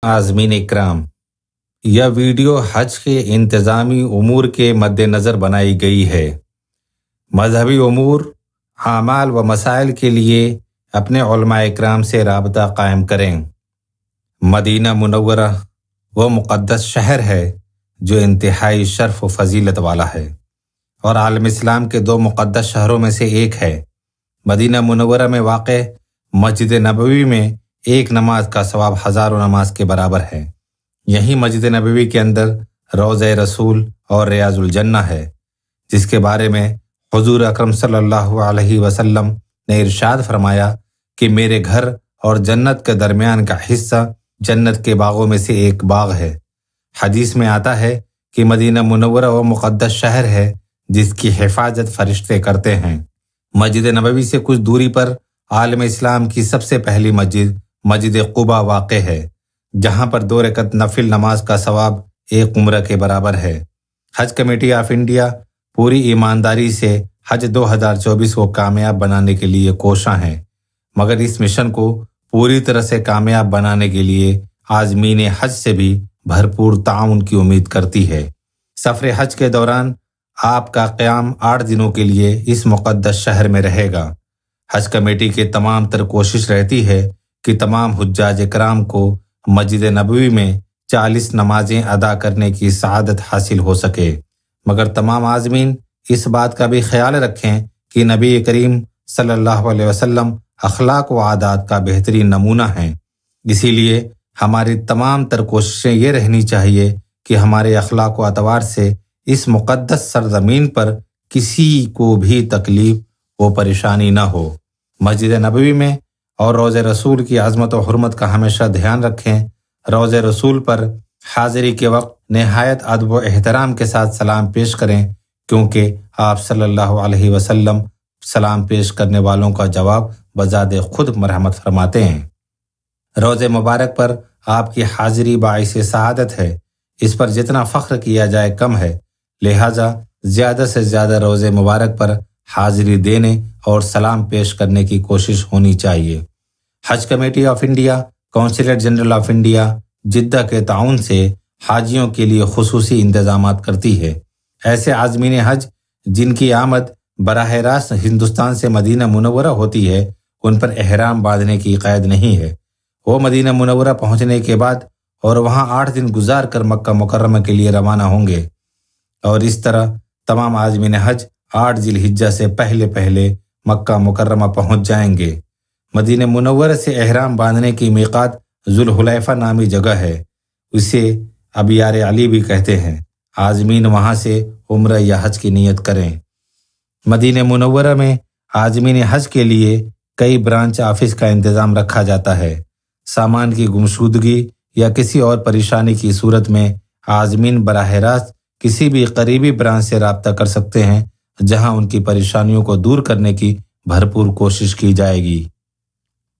عازمین اکرام، یہ ویڈیو حج کے انتظامی امور کے مد نظر بنائی گئی ہے۔ مذہبی امور، اعمال و مسائل کے لیے اپنے علماء اکرام سے رابطہ قائم کریں۔ مدینہ منورہ وہ مقدس شہر ہے جو انتہائی شرف و فضیلت والا ہے اور عالم اسلام کے دو مقدس شہروں میں سے ایک ہے۔ مدینہ منورہ میں واقع مسجد نبوی میں ایک نماز کا ثواب ہزاروں نماز کے برابر ہے۔ یہی مسجد نبوی کے اندر روضہ رسول اور ریاض الجنہ ہے، جس کے بارے میں حضور اکرم صلی اللہ علیہ وسلم نے ارشاد فرمایا کہ میرے گھر اور جنت کے درمیان کا حصہ جنت کے باغوں میں سے ایک باغ ہے۔ حدیث میں آتا ہے کہ مدینہ منورہ وہ مقدس شہر ہے جس کی حفاظت فرشتے کرتے ہیں۔ مسجد نبوی سے کچھ دوری پر عالم اسلام کی سب سے پہلی مسجد قباء واقع ہے، جہاں پر 2 رکعت نفل نماز کا ثواب ایک عمرہ کے برابر ہے۔ حج کمیٹی آف انڈیا پوری ایمانداری سے حج 2024 کو کامیاب بنانے کے لیے کوشاں ہے، مگر اس مشن کو پوری طرح سے کامیاب بنانے کے لیے عازمین حج سے بھی بھرپور تعاون کی امید کرتی ہے۔ سفر حج کے دوران آپ کا قیام 8 دنوں کے لیے اس مقدس شہر میں رہے گا۔ حج کمیٹی کے تمام تر کوشش رہتی ہے کہ تمام حجاج کرام کو مسجد نبوی میں 40 نمازیں ادا کرنے کی سعادت حاصل ہو سکے، مگر تمام عازمین اس بات کا بھی خیال رکھیں کہ نبی کریم صلی اللہ علیہ وسلم اخلاق و عادات کا بہترین نمونہ ہیں۔ اسی لیے ہماری تمام تر کوششیں یہ رہنی چاہیے کہ ہمارے اخلاق و اطوار سے اس مقدس سرزمین پر کسی کو بھی تکلیف و پریشانی نہ ہو۔ مسجد نبوی میں اور روضہ رسول کی عظمت و حرمت کا ہمیشہ دھیان رکھیں۔ روضہ رسول پر حاضری کے وقت نہایت ادب و احترام کے ساتھ سلام پیش کریں، کیونکہ آپ صلی اللہ علیہ وسلم سلام پیش کرنے والوں کا جواب بذات خود مرحمت فرماتے ہیں۔ روضہ مبارک پر آپ کی حاضری باعث سعادت ہے، اس پر جتنا فخر کیا جائے کم ہے، لہٰذا زیادہ سے زیادہ روضہ مبارک پر حاضری دینے اور سلام پیش کرنے کی کوشش ہونی چاہیے۔ Haj committee of India consulate general of India Jeddah کے تعاون سے حاجیوں کے لیے خصوصی انتظامات کرتی ہے۔ ایسے عازمین حج جن کی آمد براہ راست ہندوستان سے مدینہ منورہ ہوتی ہے، ان پر احرام باندھنے کی قید نہیں ہے۔ وہ مدینہ منورہ پہنچنے کے بعد اور وہاں 8 دن گزار کر مکہ مکرمہ کے لیے روانہ ہوں گے، اور اس طرح تمام عازمین حج 8 ذی الحجہ سے پہلے مکہ مکرمہ پہنچ جائیں گے۔ مدینہ منورہ سے احرام باندھنے کی میقات ذوالحلیفہ نامی جگہ ہے، اسے ابیار علی بھی کہتے ہیں۔ عازمین وہاں سے عمرہ یا حج کی نیت کریں۔ مدینہ منورہ میں عازمین حج کے لیے کئی برانچ آفس کا انتظام رکھا جاتا ہے۔ سامان کی گمشدگی یا کسی اور پریشانی کی صورت میں عازمین براہ راست کسی بھی قریبی برانچ سے رابطہ کر سکتے ہیں، جہاں ان کی پریشانیوں کو دور کرنے کی بھرپور کوشش کی جائے گی۔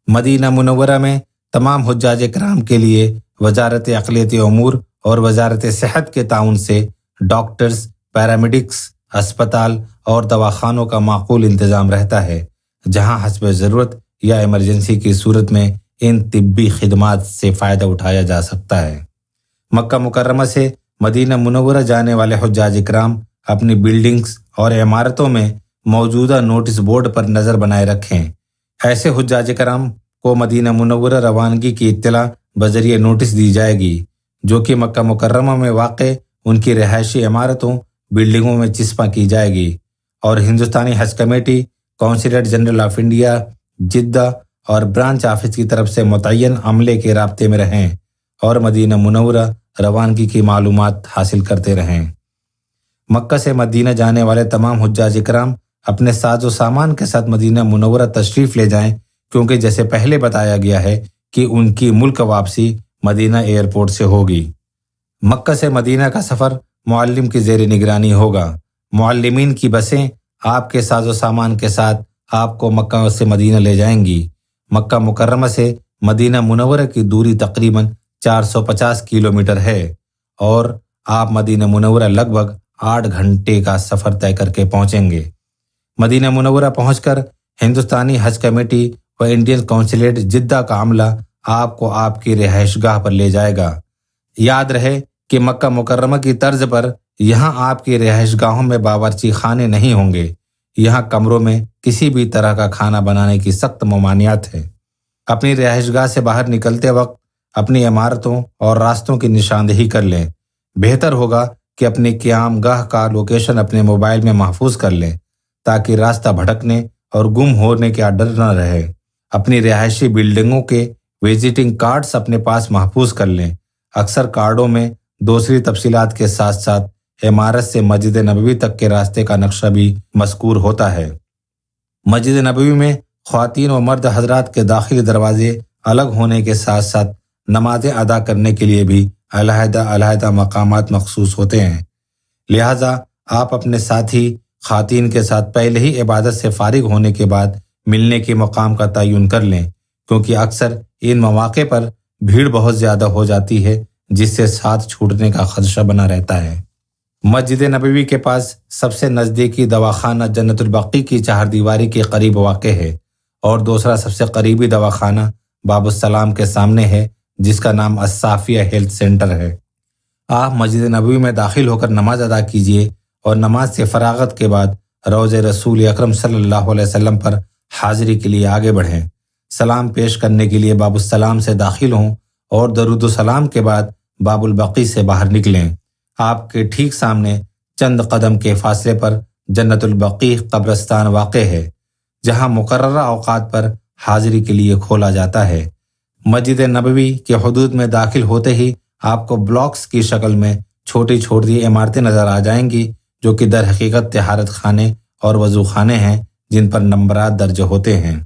مدینہ منورہ میں تمام حجاج کرام کے لیے وزارت اقلیتی امور اور وزارت صحت کے تعاون سے ڈاکٹرز، پیرامیڈکس، اسپتال اور دواخانوں کا معقول انتظام رہتا ہے، جہاں حسب ضرورت یا ایمرجنسی کی صورت میں ان طبی خدمات سے فائدہ اٹھایا جا سکتا ہے۔ مکہ مکرمہ سے مدینہ منورہ جانے والے حجاج کرام اپنی بلڈنگز اور عمارتوں میں موجودہ نوٹس بورڈ پر نظر بنائے رکھیں۔ ایسے حجاج کرام کو مدینہ منورہ روانگی کی اطلاع بذریعہ نوٹس دی جائے گی، جو کہ مکہ مکرمہ میں واقع ان کی رہائشی عمارتوں، بلڈنگوں میں چسپاں کی جائے گی، اور ہندوستانی Haj committee, consulate general of India Jeddah اور برانچ آفس کی طرف سے متعین عملے کے رابطے میں رہیں اور مدینہ منورہ روانگی کی معلومات حاصل کرتے رہیں۔ مکہ سے مدینہ جانے والے تمام حجاج کرام اپنے ساز و سامان کے ساتھ مدینہ منورہ تشریف لے جائیں، کیونکہ جیسے پہلے بتایا گیا ہے کہ ان کی ملک واپسی مدینہ ایئرپورٹ سے ہوگی۔ مکہ سے مدینہ کا سفر معلم کی زیر نگرانی ہوگا۔ معلمین کی بسیں آپ کے ساز و سامان کے ساتھ آپ کو مکہ سے مدینہ لے جائیں گی۔ مکہ مکرمہ سے مدینہ منورہ کی دوری تقریباً 450 کلومیٹر ہے، اور آپ مدینہ منورہ لگ بھگ 8 گھنٹے کا سفر طے کر کے پہنچیں گے۔ مدینہ منورہ پہنچ کر ہندوستانی حج کمیٹی و انڈین کونسلیٹ جدہ کا عملہ آپ کو آپ کی رہائش گاہ پر لے جائے گا۔ یاد رہے کہ مکہ مکرمہ کی طرز پر یہاں آپ کی رہائش گاہوں میں باورچی خانے نہیں ہوں گے۔ یہاں کمروں میں کسی بھی طرح کا کھانا بنانے کی سخت ممانعت ہے۔ اپنی رہائش گاہ سے باہر نکلتے وقت اپنی عمارتوں اور راستوں کی نشاندہی کر لیں۔ بہتر ہوگا کہ اپنی قیام گاہ کا لوکیشن اپنے موبائل میں محفوظ کر لیں تاکہ راستہ بھٹکنے اور گم ہونے کا ڈر نہ رہے۔ اپنی رہائشی بلڈنگوں کے وزٹنگ کارڈز اپنے پاس محفوظ کر لیں۔ اکثر کارڈوں میں دوسری تفصیلات کے ساتھ ساتھ عمارت سے مسجد نبوی تک کے راستے کا نقشہ بھی مذکور ہوتا ہے۔ مسجد نبوی میں خواتین و مرد حضرات کے داخلی دروازے الگ ہونے کے ساتھ ساتھ نمازیں ادا کرنے کے لیے بھی علیحدہ مقامات مخصوص ہوتے ہیں۔ لہٰذا آپ اپنے ساتھی خواتین کے ساتھ پہلے ہی عبادت سے فارغ ہونے کے بعد ملنے کے مقام کا تعین کر لیں، کیونکہ اکثر ان مواقع پر بھیڑ بہت زیادہ ہو جاتی ہے جس سے ساتھ چھوٹنے کا خدشہ بنا رہتا ہے۔ مسجد نبوی کے پاس سب سے نزدیکی دواخانہ جنت البقیع کی چہار دیواری کے قریب واقع ہے اور دوسرا سب سے قریبی دواخانہ باب السلام کے سامنے ہے جس کا نام الصافیہ ہیلتھ سینٹر ہے۔ آپ مسجد نبوی میں داخل ہو کر نماز ادا کیجیے اور نماز سے فراغت کے بعد روضہ رسول اکرم صلی اللہ علیہ وسلم پر حاضری کے لیے آگے بڑھیں۔ سلام پیش کرنے کے لیے باب السلام سے داخل ہوں اور درود و سلام کے بعد باب البقیع سے باہر نکلیں۔ آپ کے ٹھیک سامنے چند قدم کے فاصلے پر جنت البقیع قبرستان واقع ہے جہاں مقررہ اوقات پر حاضری کے لیے کھولا جاتا ہے۔ مسجد نبوی کے حدود میں داخل ہوتے ہی آپ کو بلاکس کی شکل میں چھوٹی چھوٹی عمارتیں نظر آ جائیں گی جو کہ در حقیقت طہارت خانے اور وضو خانے ہیں جن پر نمبرات درج ہوتے ہیں۔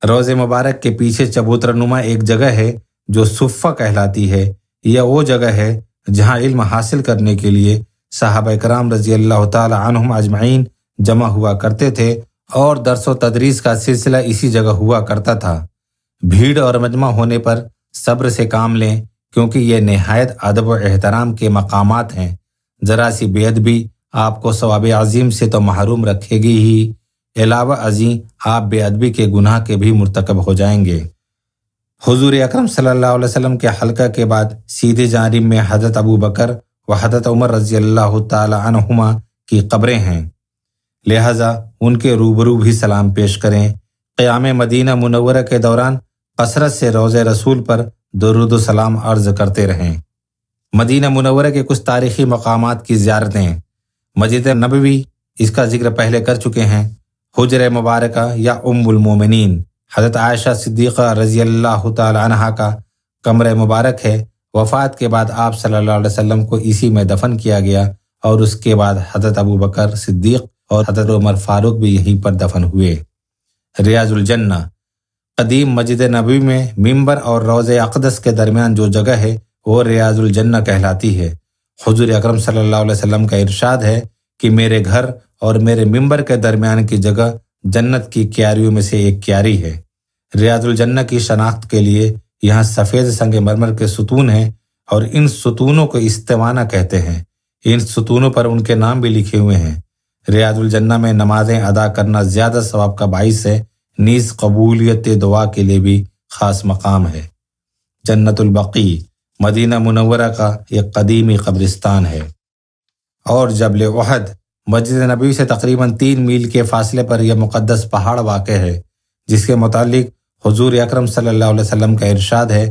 روضہ مبارک کے پیچھے چبوترا نما ایک جگہ ہے جو صفہ کہلاتی ہے۔ یہ وہ جگہ ہے جہاں علم حاصل کرنے کے لیے صحابہ کرام رضی اللہ تعالی عنہم اجمعین جمع ہوا کرتے تھے اور درس و تدریس کا سلسلہ اسی جگہ ہوا کرتا تھا۔ بھیڑ اور مجمع ہونے پر صبر سے کام لیں کیونکہ یہ نہایت ادب و احترام کے مقامات ہیں۔ ذرا سی بے ادبی آپ کو ثواب عظیم سے تو محروم رکھے گی ہی، علاوہ ازیں آپ بے ادبی کے گناہ کے بھی مرتکب ہو جائیں گے۔ حضور اکرم صلی اللہ علیہ وسلم کے حلقہ کے بعد سیدھی جانب میں حضرت ابو بکر و حضرت عمر رضی اللہ تعالی عنہما کی قبریں ہیں، لہٰذا ان کے روبرو بھی سلام پیش کریں۔ قیام مدینہ منورہ کے دوران کثرت سے روضہ رسول پر درود و سلام عرض کرتے رہیں۔ مدینہ منورہ کے کچھ تاریخی مقامات کی زیارتیں۔ مسجد نبوی، اس کا ذکر پہلے کر چکے ہیں۔ حجر مبارکہ یا ام المومنین حضرت عائشہ صدیقہ رضی اللہ تعالی عنہا کا کمرہ مبارک ہے۔ وفات کے بعد آپ صلی اللہ علیہ وسلم کو اسی میں دفن کیا گیا اور اس کے بعد حضرت ابو بکر صدیق اور حضرت عمر فاروق بھی یہیں پر دفن ہوئے۔ ریاض الجنہ، قدیم مسجد نبوی میں ممبر اور روضہ اقدس کے درمیان جو جگہ ہے وہ ریاض الجنہ کہلاتی ہے۔ حضور اکرم صلی اللہ علیہ وسلم کا ارشاد ہے کہ میرے گھر اور میرے ممبر کے درمیان کی جگہ جنت کی کیاریوں میں سے ایک کیاری ہے۔ ریاض الجنہ کی شناخت کے لیے یہاں سفید سنگ مرمر کے ستون ہیں اور ان ستونوں کو استوانہ کہتے ہیں۔ ان ستونوں پر ان کے نام بھی لکھے ہوئے ہیں۔ ریاض الجنہ میں نمازیں ادا کرنا زیادہ ثواب کا باعث ہے، نیز قبولیت دعا کے لیے بھی خاص مقام ہے۔ جنت البقیع مدینہ منورہ کا ایک قدیمی قبرستان ہے اور جبل احد مسجد نبوی سے تقریباً 3 میل کے فاصلے پر یہ مقدس پہاڑ واقع ہے جس کے متعلق حضور اکرم صلی اللہ علیہ وسلم کا ارشاد ہے،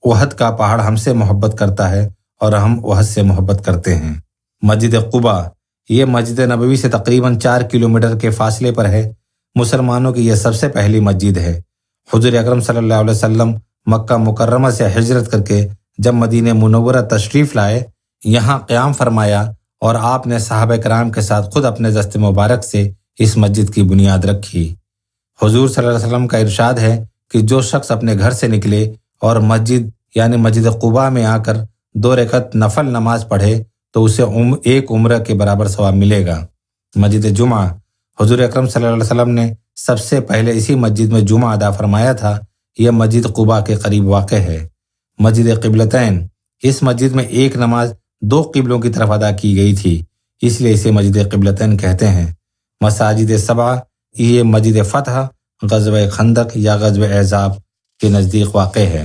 احد کا پہاڑ ہم سے محبت کرتا ہے اور ہم احد سے محبت کرتے ہیں۔ مسجد قباء، یہ مسجد نبوی سے تقریباً 4 کلومیٹر کے فاصلے پر ہے۔ مسلمانوں کی یہ سب سے پہلی مسجد ہے۔ حضور اکرم صلی اللہ علیہ وسلم مکہ مکرمہ سے ہجرت کر کے جب مدینہ منورہ تشریف لائے، یہاں قیام فرمایا اور آپ نے صحابہ کرام کے ساتھ خود اپنے دست مبارک سے اس مسجد کی بنیاد رکھی۔ حضور صلی اللہ علیہ وسلم کا ارشاد ہے کہ جو شخص اپنے گھر سے نکلے اور مسجد یعنی مسجد قباء میں آ کر 2 رکعت نفل نماز پڑھے تو اسے ایک عمرہ کے برابر ثواب ملے گا۔ مسجد جمعہ، حضور اکرم صلی اللہ علیہ وسلم نے سب سے پہلے اسی مسجد میں جمعہ ادا فرمایا تھا۔ یہ مسجد قباء کے قریب واقع ہے۔ مسجد قبلتین، اس مسجد میں ایک نماز 2 قبلوں کی طرف ادا کی گئی تھی، اس لیے اسے مسجد قبلتین کہتے ہیں۔ مساجد 7، یہ مسجد فتح غزوہ خندق یا غزوہ احزاب کے نزدیک واقع ہے۔